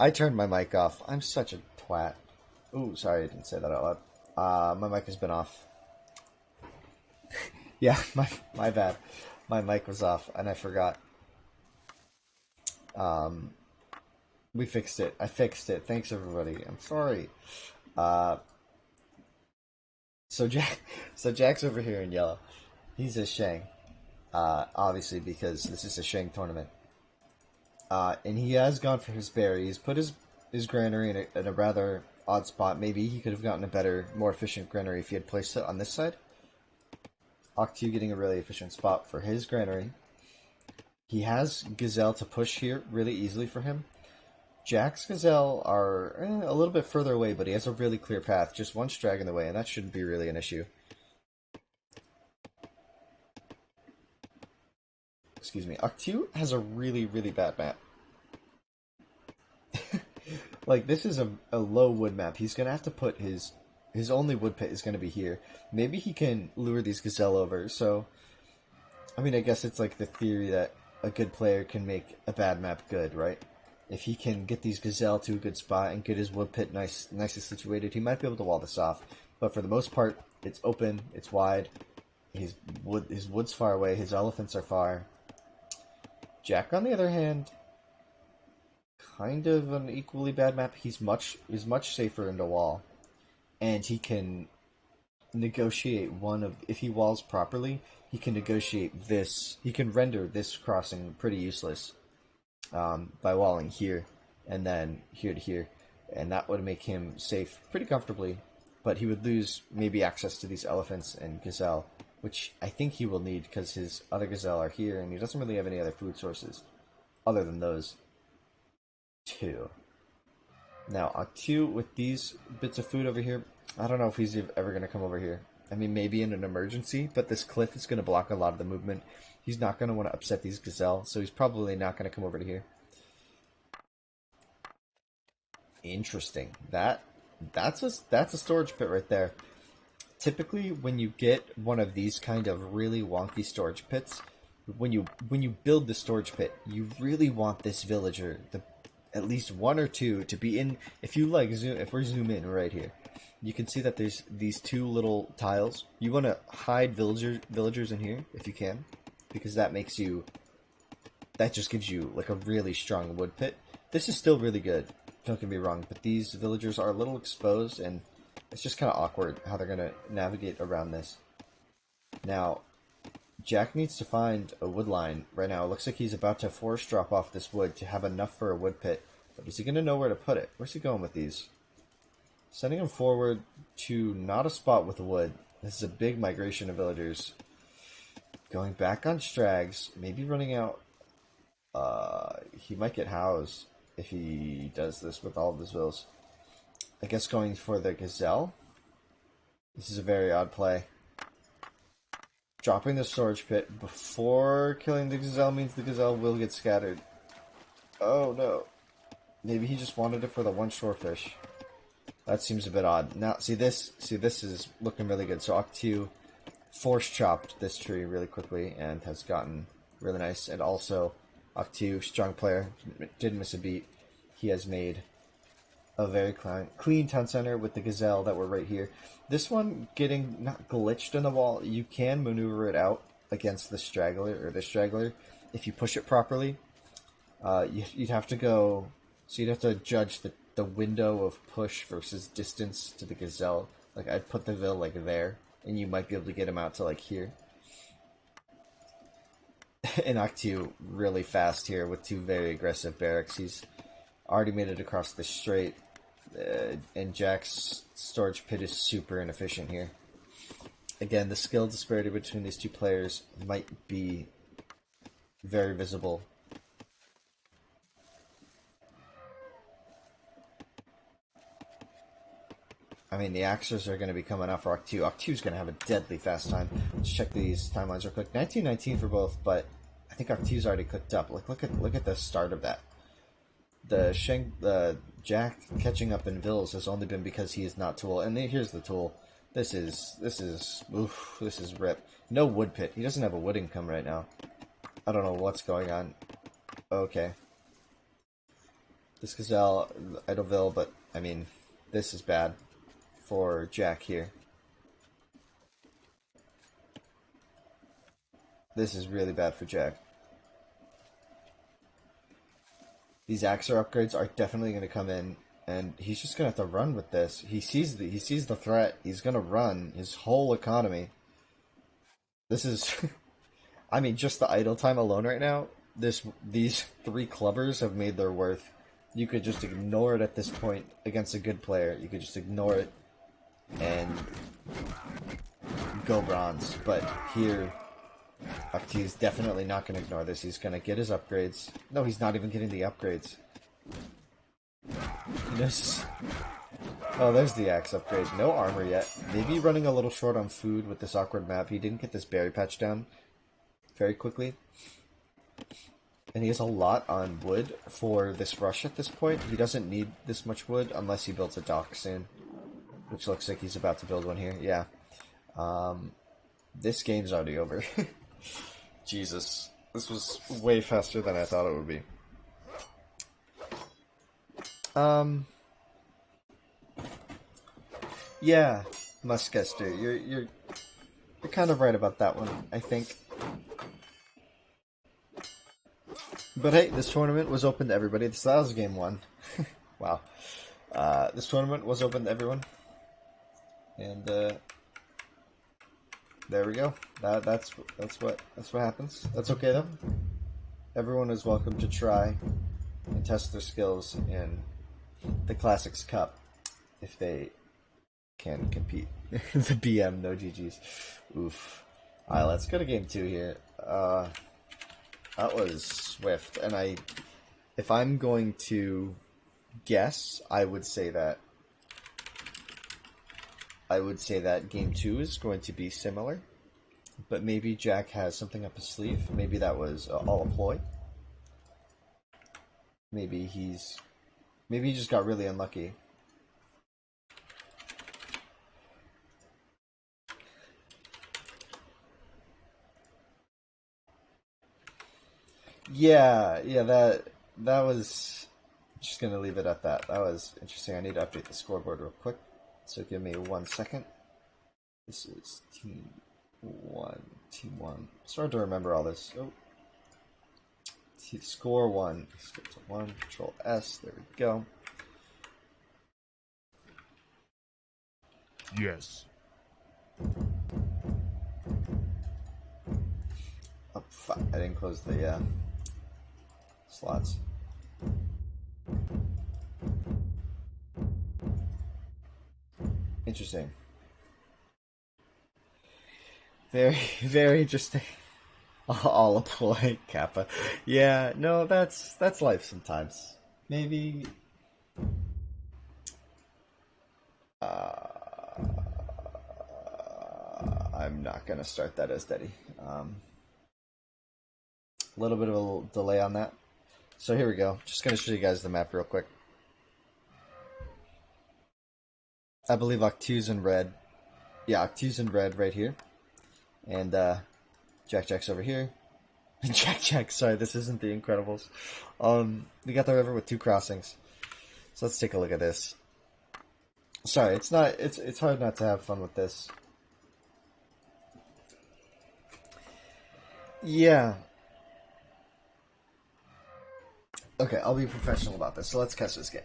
I turned my mic off. I'm such a twat. Ooh, sorry I didn't say that out loud. My mic has been off. Yeah, my bad. My mic was off and I forgot. Um, we fixed it. I fixed it. Thanks everybody. I'm sorry. Uh, so Jack, so Jack's over here in yellow. He's a Shang. Obviously because this is a Shang tournament. And he has gone for his berry. He's put his granary in a rather odd spot. Maybe he could have gotten a better, more efficient granary if he had placed it on this side. OcTieu getting a really efficient spot for his granary. He has Gazelle to push here really easily for him. Jack's Gazelle are a little bit further away, but he has a really clear path. Just one Strag in the way, and that shouldn't be really an issue. Excuse me. OcTieu has a really, really bad map. Like, this is a low wood map. He's going to have to put his only wood pit is going to be here. Maybe he can lure these Gazelle over. So, I mean, I guess it's like the theory that a good player can make a bad map good, right? If he can get these Gazelle to a good spot and get his wood pit nicely situated, he might be able to wall this off. But for the most part, it's open, it's wide. His wood's far away. His elephants are far. Jack, on the other hand, kind of an equally bad map. He's much safer in the wall, and he can negotiate one of if he walls properly. He can negotiate this. He can render this crossing pretty useless by walling here and then here to here, and that would make him safe pretty comfortably. But he would lose maybe access to these elephants and gazelle, which I think he will need because his other gazelle are here, and he doesn't really have any other food sources other than those two. Now, OcTieu with these bits of food over here, I don't know if he's ever going to come over here. I mean, maybe in an emergency, but this cliff is going to block a lot of the movement. He's not going to want to upset these gazelle, so he's probably not going to come over to here. Interesting. That's a storage pit right there. Typically, when you get one of these kind of really wonky storage pits, when you build the storage pit, you really want this villager, at least one or two, to be in. If you like zoom, if we zoom in right here, you can see that there's these two little tiles. You want to hide villagers in here if you can, because that just gives you like a really strong wood pit. This is still really good. Don't get me wrong, but these villagers are a little exposed, and it's just kind of awkward how they're gonna navigate around this. Now, Jack needs to find a wood line right now. It looks like he's about to force drop off this wood to have enough for a wood pit. But is he going to know where to put it? Where's he going with these? Sending him forward to not a spot with wood. This is a big migration of villagers. Going back on Strags. Maybe running out. He might get housed if he does this with all of his villas. I guess going for the gazelle. This is a very odd play. Dropping the storage pit before killing the gazelle means the gazelle will get scattered. Oh no. Maybe he just wanted it for the one shorefish. That seems a bit odd. Now, see this is looking really good. So OcTieu force chopped this tree really quickly and has gotten really nice. And also, OcTieu, strong player, didn't miss a beat. He has made a very clean town center with the gazelle that were right here. This one getting not glitched in the wall. You can maneuver it out against the straggler if you push it properly. You'd have to go. So you'd have to judge the window of push versus distance to the gazelle. Like I'd put the vill like there, and you might be able to get him out to like here. And OcTieu really fast here with two very aggressive barracks. He's already made it across the strait. And Jack's storage pit is super inefficient here. Again, the skill disparity between these two players might be very visible. I mean, the axes are going to be coming out for OcTieu. OcTieu's going to have a deadly fast time. Let's check these timelines real quick. 1919 for both, but I think OcTieu's already clicked up. Like, look at the start of that. The Jack catching up in Vills has only been because he is not tool. And here's the tool. This is rip. No wood pit. He doesn't have a wood income right now. I don't know what's going on. Okay. this gazelle, Idleville, but I mean, this is bad for Jack here. This is really bad for Jack. These Axer upgrades are definitely going to come in, and he's just going to have to run with this. He sees the threat. He's going to run his whole economy. This is, I mean, just the idle time alone right now. These 3 clubbers have made their worth. You could just ignore it at this point against a good player. You could just ignore it and go bronze. But here, OcTieu's definitely not going to ignore this. He's going to get his upgrades. No, he's not even getting the upgrades. He knows. Oh, there's the axe upgrade. No armor yet. Maybe running a little short on food with this awkward map. He didn't get this berry patch down very quickly. And he has a lot on wood for this rush at this point. He doesn't need this much wood unless he builds a dock soon. Which looks like he's about to build one here. Yeah. This game's already over. Jesus. This was way faster than I thought it would be. Yeah, Muskester, you're kind of right about that one, I think. But hey, this tournament was open to everybody. This was game 1. Wow. This tournament was open to everyone. And there we go. That's what happens. That's okay though. Everyone is welcome to try and test their skills in the Classics Cup if they can compete. The BM, no GG's. Oof. Alright, let's go to game 2 here. That was swift, and if I'm going to guess, I would say that game 2 is going to be similar, but maybe Jack has something up his sleeve. Maybe that was all a ploy. Maybe he just got really unlucky. Yeah, that was just gonna leave it at that. That was interesting. I need to update the scoreboard real quick. So give me 1 second. This is team 1. It's hard to remember all this. Oh. Score 1. Skip to 1. Control S. There we go. Yes. Oh, fuck. I didn't close the slots. Interesting. Very, very interesting. All apply Kappa. Yeah, no, that's life sometimes. Maybe. I'm not gonna start that as Daddy. A little bit of a delay on that. So here we go. Just gonna show you guys the map real quick. I believe OcTieu's in red. Yeah, OcTieu's in red right here. And Jack's over here. Jack, sorry, this isn't the Incredibles. We got the river with 2 crossings. So let's take a look at this. Sorry, it's hard not to have fun with this. Yeah. Okay, I'll be professional about this. So let's catch this game.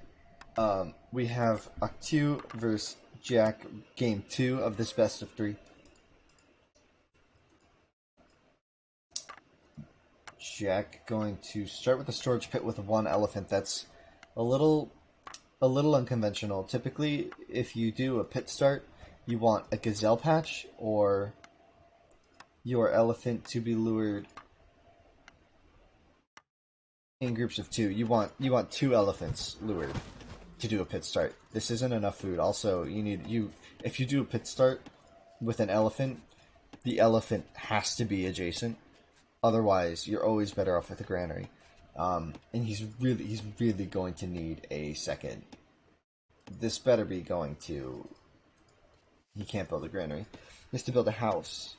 We have OcTieu versus Jack, game 2 of this best of 3. Jack going to start with a storage pit with 1 elephant. That's a little unconventional. Typically, if you do a pit start, you want a gazelle patch or your elephant to be lured in groups of 2. You want 2 elephants lured to do a pit start. This isn't enough food. Also, if you do a pit start with an elephant, the elephant has to be adjacent. Otherwise, you're always better off with a granary. And he's really going to need a second. This better be going to. He can't build a granary. He has to build a house.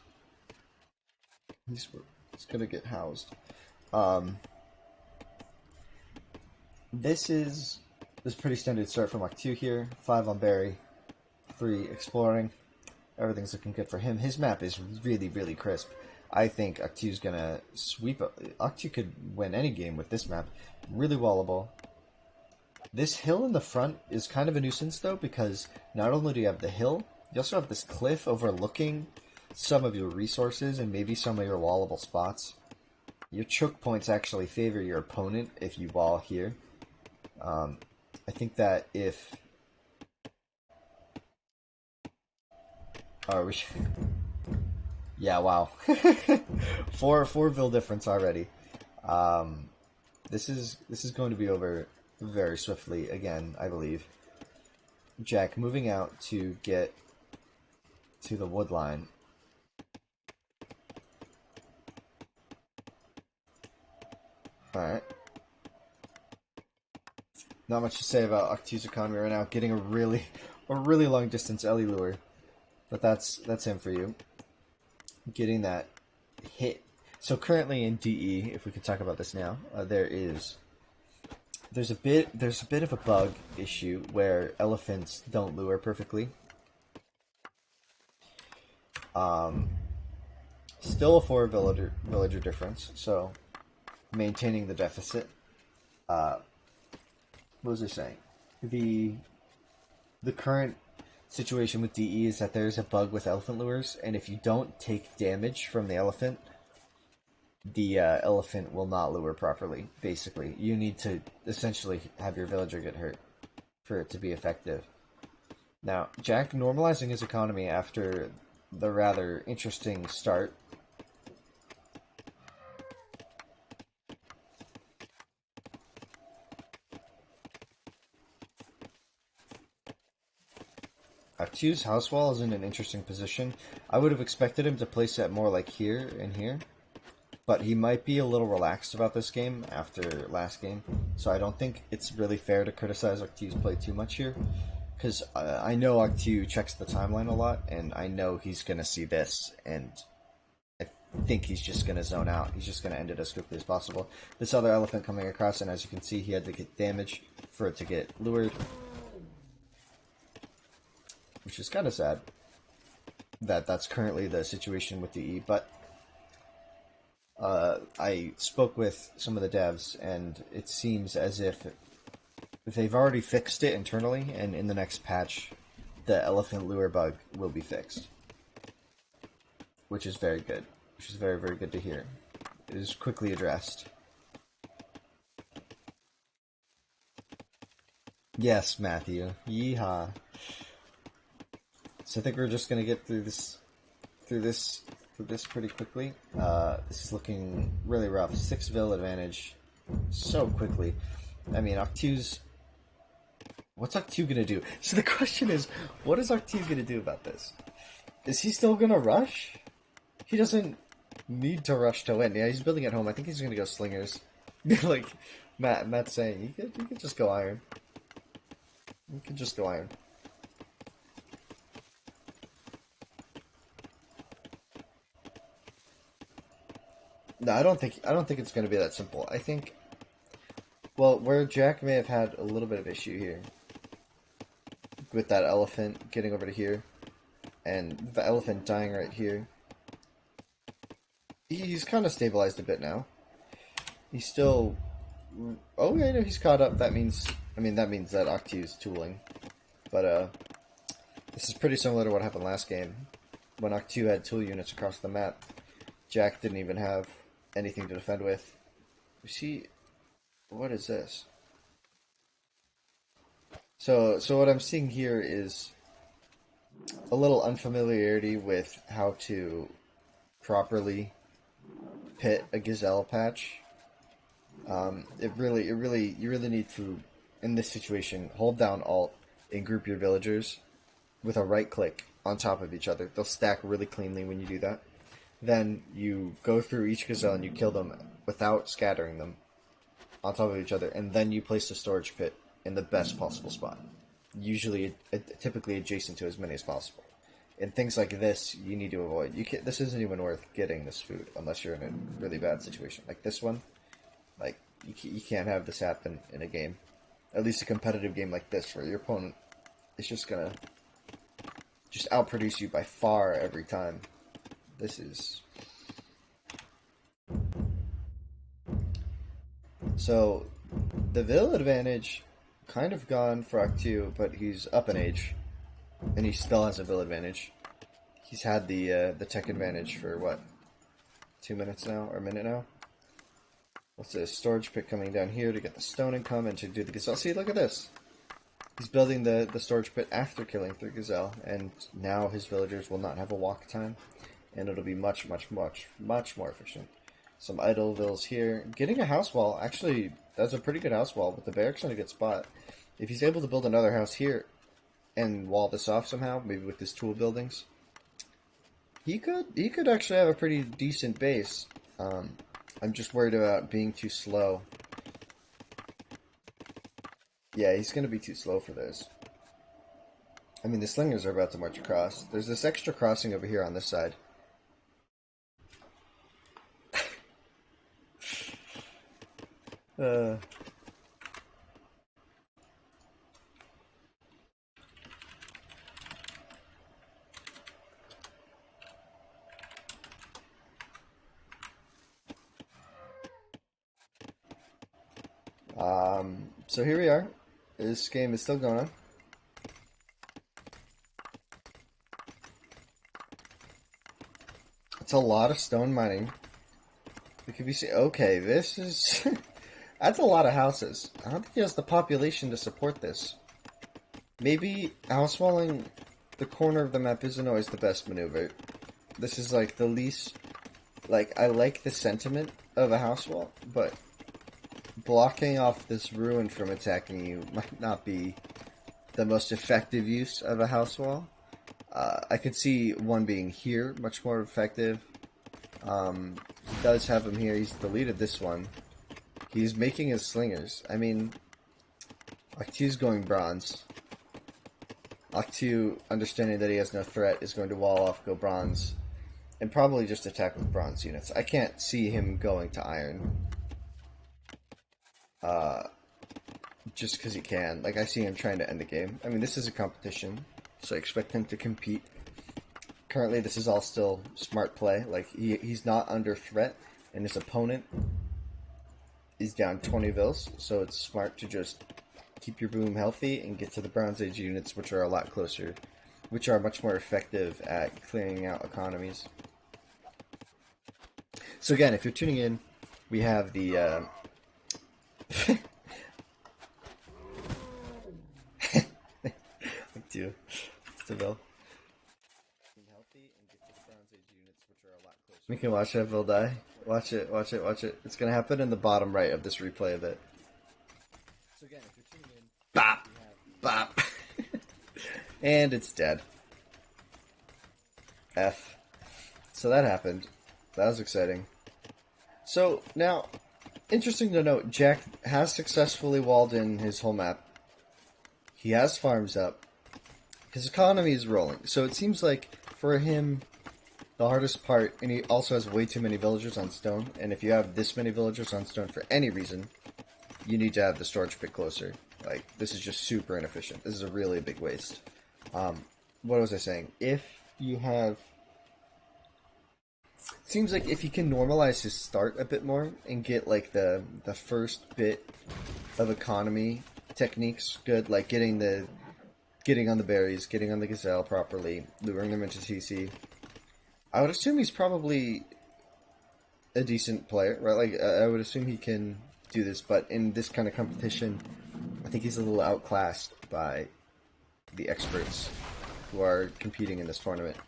He's gonna get housed. this pretty standard start from OcTieu here. 5 on Barry, 3 exploring. Everything's looking good for him. His map is really, really crisp. I think OcTieu's gonna sweep. OcTieu could win any game with this map. Really wallable. This hill in the front is kind of a nuisance though, because not only do you have the hill, you also have this cliff overlooking some of your resources and maybe some of your wallable spots. Your choke points actually favor your opponent if you wall here. I think that if... Oh, we should... Yeah, wow. four bill difference already. This is going to be over very swiftly again, I believe. Jack moving out to get to the wood line. Alright. Not much to say about OcTieu's economy right now. Getting a really long distance Ellie lure. But that's him for you. Getting that hit. So currently in DE, if we could talk about this now, there's a bit of a bug issue where elephants don't lure perfectly. Still a 4 villager difference, so maintaining the deficit. What was I saying? The current situation with DE is that there's a bug with elephant lures, and if you don't take damage from the elephant will not lure properly, basically. You need to essentially have your villager get hurt for it to be effective. Now, Jack normalizing his economy after the rather interesting start. OcTieu's house wall is in an interesting position. I would have expected him to place it more like here and here, but he might be a little relaxed about this game after last game, so I don't think it's really fair to criticize OcTieu's play too much here, because I know OcTieu checks the timeline a lot, and I know he's going to see this, and I think he's just going to zone out. He's just going to end it as quickly as possible. This other elephant coming across, and as you can see, he had to get damage for it to get lured, which is kind of sad that that's currently the situation with DE, but I spoke with some of the devs, and it seems as if they've already fixed it internally, and in the next patch, the elephant lure bug will be fixed. Which is very good. Which is very, very good to hear. It is quickly addressed. Yes, Matthew. Yeehaw. So I think we're just gonna get through this pretty quickly. This is looking really rough. 6 vil advantage so quickly. I mean, OcTieu's... What's OcTieu gonna do? So the question is, what is OcTieu gonna do about this? Is he still gonna rush? He doesn't need to rush to win. Yeah, he's building at home. I think he's gonna go slingers. Like Matt's saying, you could just go iron. You could just go iron. No, I don't think it's going to be that simple. I think, well, where Jack may have had a little bit of issue here with that elephant getting over to here, and the elephant dying right here. He's kind of stabilized a bit now. He's still... Oh, yeah, no, he's caught up. That means... I mean, that means that OcTieu is tooling. But, this is pretty similar to what happened last game. When OcTieu had tool units across the map, Jack didn't even have anything to defend with. You see... What is this? So what I'm seeing here is a little unfamiliarity with how to properly pit a gazelle patch. You really need to, in this situation, hold down Alt and group your villagers with a right click on top of each other. They'll stack really cleanly when you do that. Then you go through each gazelle and you kill them without scattering them on top of each other, and then you place the storage pit in the best possible spot. Usually, typically adjacent to as many as possible. And things like this, you need to avoid. This isn't even worth getting this food unless you're in a really bad situation. Like this one, like You can't have this happen in a game. At least a competitive game like this, where your opponent is just gonna just outproduce you by far every time. This is... So, the Vil advantage kind of gone for OcTieu, but he's up in age, and he still has a Vil advantage. He's had the tech advantage for, what, 2 minutes now, or a minute now? What's this? Storage pit coming down here to get the stone income and to do the gazelle. See, look at this. He's building the storage pit after killing 3 gazelle, and now his villagers will not have a walk time, and it'll be much more efficient. Some idle vills here. Getting a house wall, actually, that's a pretty good house wall, but the barracks in a good spot. If he's able to build another house here and wall this off somehow, maybe with his tool buildings, he could actually have a pretty decent base. I'm just worried about being too slow. Yeah, he's going to be too slow for this. I mean, the slingers are about to march across. There's this extra crossing over here on this side. So here we are. This game is still going on. It's a lot of stone mining. It could be okay, this is that's a lot of houses. I don't think he has the population to support this. Maybe house walling the corner of the map isn't always the best maneuver. This is like the least, like, I like the sentiment of a house wall, but blocking off this ruin from attacking you might not be the most effective use of a house wall. I could see one being here, much more effective. He does have him here. He's deleted this one. He's making his slingers. I mean, OcTieu's going bronze. OcTieu, understanding that he has no threat, is going to wall off, go bronze, and probably just attack with bronze units. I can't see him going to iron. Just because he can. Like, I see him trying to end the game. I mean, this is a competition, so I expect him to compete. Currently, this is all still smart play. Like, he's not under threat, and his opponent is down 20 vils, so it's smart to just keep your boom healthy and get to the Bronze Age units, which are a lot closer, which are much more effective at clearing out economies. So again, if you're tuning in, we have the OcTieu, Vil. We can watch that Vil die. Watch it, watch it, watch it. It's gonna happen in the bottom right of this replay of it. So again, if you're tuning in, bop, bop, and it's dead. F. So that happened. That was exciting. So now, interesting to note, Jack has successfully walled in his whole map. He has farms up. His economy is rolling. So it seems like for him, the hardest part, and he also has way too many villagers on stone, and if you have this many villagers on stone for any reason, you need to have the storage pit closer. Like, this is just super inefficient. This is a really big waste. What was I saying? If you have... Seems like if you can normalize his start a bit more and get, like, the first bit of economy techniques good, like getting on the berries, getting on the gazelle properly, luring them into TC, I would assume he's probably a decent player, right? Like, I would assume he can do this, but in this kind of competition, I think he's a little outclassed by the experts who are competing in this tournament,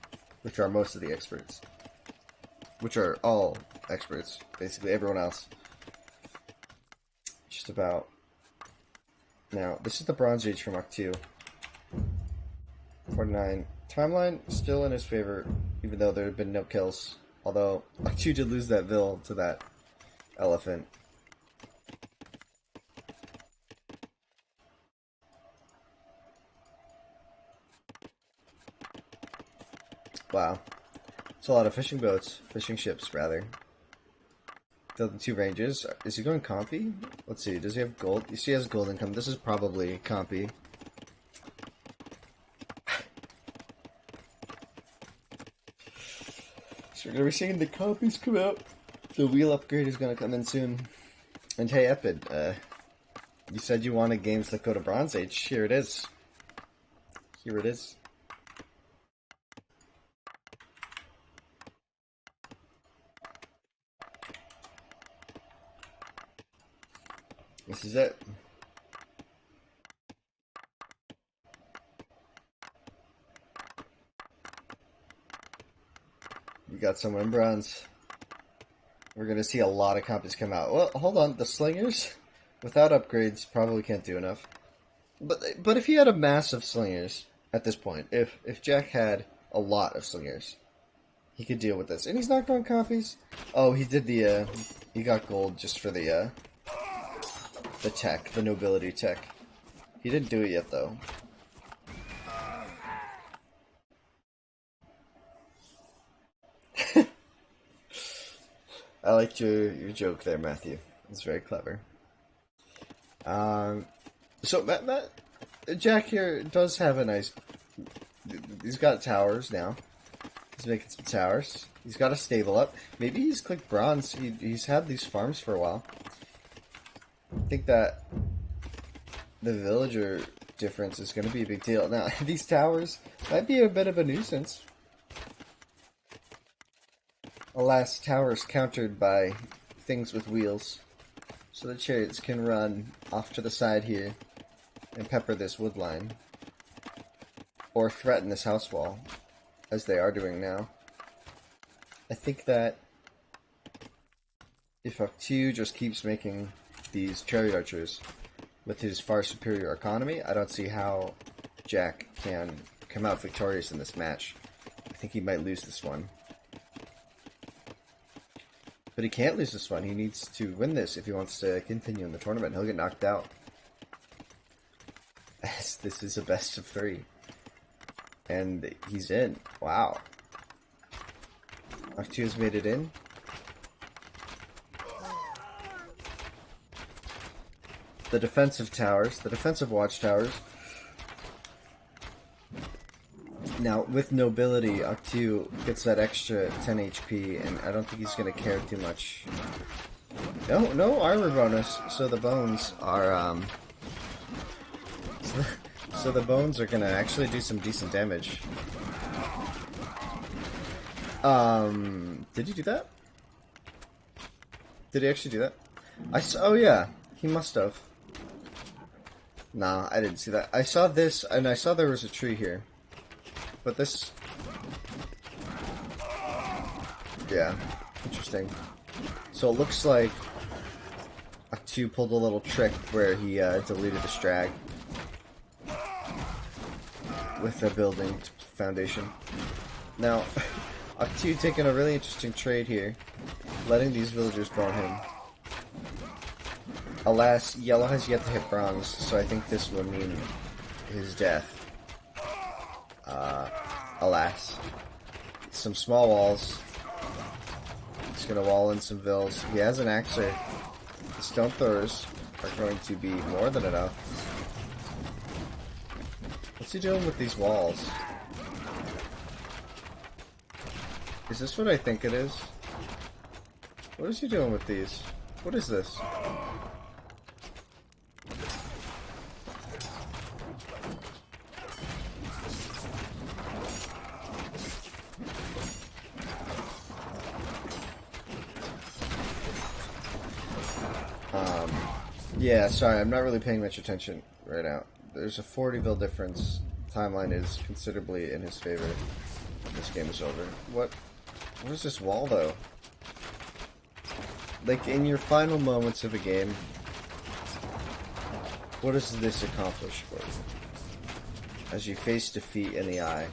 which are most of the experts, which are all experts, basically everyone else. Just about. Now, this is the Bronze Age from OcTieu. 49. Timeline still in his favor, even though there have been no kills. Although, OcTieu did lose that Vil to that elephant. Wow. It's a lot of fishing boats. Fishing ships, rather. The 2 ranges. Is he going compy? Let's see. Does he have gold? You see, he has gold income. This is probably compy. So we're gonna be seeing the compies come out. The wheel upgrade is gonna come in soon. And hey, Epid, you said you wanted games that go to Bronze Age. Here it is. Here it is. This is it. We got someone in bronze. We're gonna see a lot of copies come out. Well, hold on. The slingers, without upgrades, probably can't do enough. But if he had a mass of slingers at this point, if Jack had a lot of slingers, he could deal with this. And he's not going copies. Oh, he did the he got gold just for the tech, the nobility tech. He didn't do it yet though. I liked your joke there, Matthew. It's very clever. So Jack here does have a nice. He's got towers now. He's making some towers. He's got a stable up. Maybe he's clicked bronze. He's had these farms for a while. I think that the villager difference is going to be a big deal. Now, these towers might be a bit of a nuisance. Alas, towers countered by things with wheels. So the chariots can run off to the side here and pepper this wood line. Or threaten this house wall, as they are doing now. I think that if OcTieu just keeps making these chariot archers with his far superior economy, I don't see how Jack can come out victorious in this match. I think he might lose this one. But he can't lose this one. He needs to win this if he wants to continue in the tournament. He'll get knocked out. As this is a best of 3. And he's in. Wow. OcTieu's made it in. The defensive towers, the defensive watchtowers. Now, with nobility, OcTieu gets that extra 10 HP, and I don't think he's going to care too much. No armor bonus, so the bones are, so the bones are going to actually do some decent damage. Did he do that? Did he actually do that? Oh yeah, he must have. Nah, I didn't see that. I saw this, and I saw there was a tree here. But this... Yeah, interesting. So it looks like OcTieu pulled a little trick where he deleted the strag with the building foundation. Now, OcTieu taking a really interesting trade here, letting these villagers bone him. Alas, yellow has yet to hit bronze, so I think this will mean his death. Alas. Some small walls. He's gonna wall in some vills. He has an axer. The stone throwers are going to be more than enough. What's he doing with these walls? Is this what I think it is? What is he doing with these? What is this? Yeah, sorry, I'm not really paying much attention right now. There's a 40 difference. Timeline is considerably in his favor. This game is over. What is this wall, though? Like, in your final moments of a game, what does this accomplish for you? As you face defeat in the eye,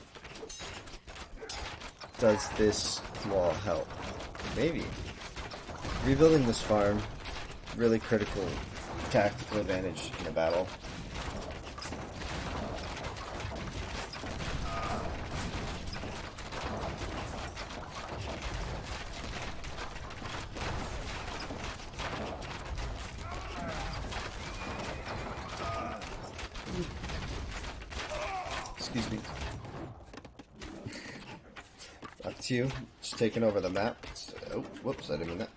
does this wall help? Maybe. Rebuilding this farm, really critical tactical advantage in the battle. Excuse me. OcTieu, just taking over the map. Oh, whoops, I didn't mean that.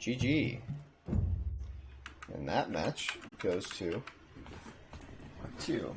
GG. And that match goes to OcTieu.